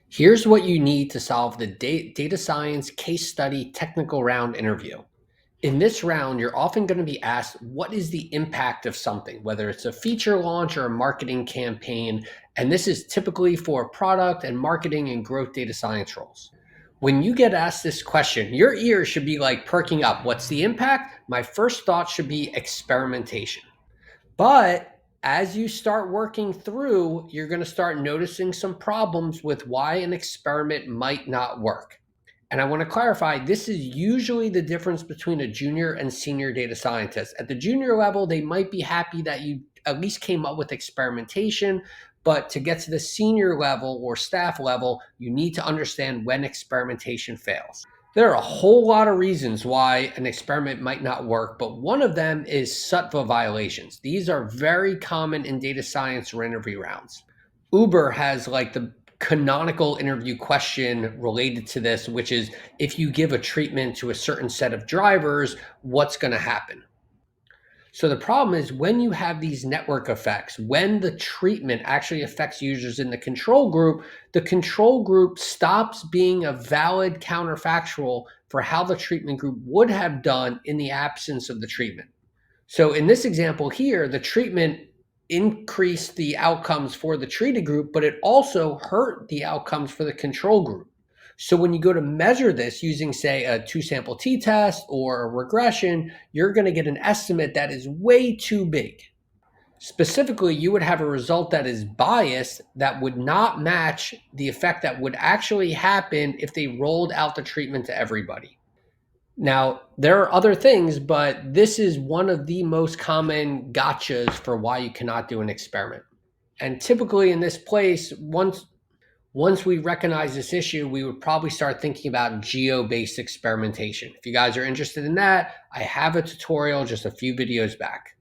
Here's what you need to solve the data science case study technical round interview. In this round, you're often going to be asked, what is the impact of something, whether it's a feature launch or a marketing campaign? And this is typically for product and marketing and growth data science roles. When you get asked this question, your ears should be like perking up. What's the impact? My first thought should be experimentation. But as you start working through, you're going to start noticing some problems with why an experiment might not work. And I want to clarify, this is usually the difference between a junior and senior data scientist. At the junior level, they might be happy that you at least came up with experimentation. But to get to the senior level or staff level, you need to understand when experimentation fails. There are a whole lot of reasons why an experiment might not work, but one of them is SUTVA violations. These are very common in data science or interview rounds. Uber has like the canonical interview question related to this, which is if you give a treatment to a certain set of drivers, what's going to happen? So the problem is when you have these network effects, when the treatment actually affects users in the control group stops being a valid counterfactual for how the treatment group would have done in the absence of the treatment. So in this example here, the treatment increased the outcomes for the treated group, but it also hurt the outcomes for the control group. So when you go to measure this using, say, a two sample t-test or a regression, you're going to get an estimate that is way too big. Specifically, you would have a result that is biased that would not match the effect that would actually happen if they rolled out the treatment to everybody. Now, there are other things, but this is one of the most common gotchas for why you cannot do an experiment. And typically in this place, once we recognize this issue, we would probably start thinking about geo-based experimentation. If you guys are interested in that, I have a tutorial just a few videos back.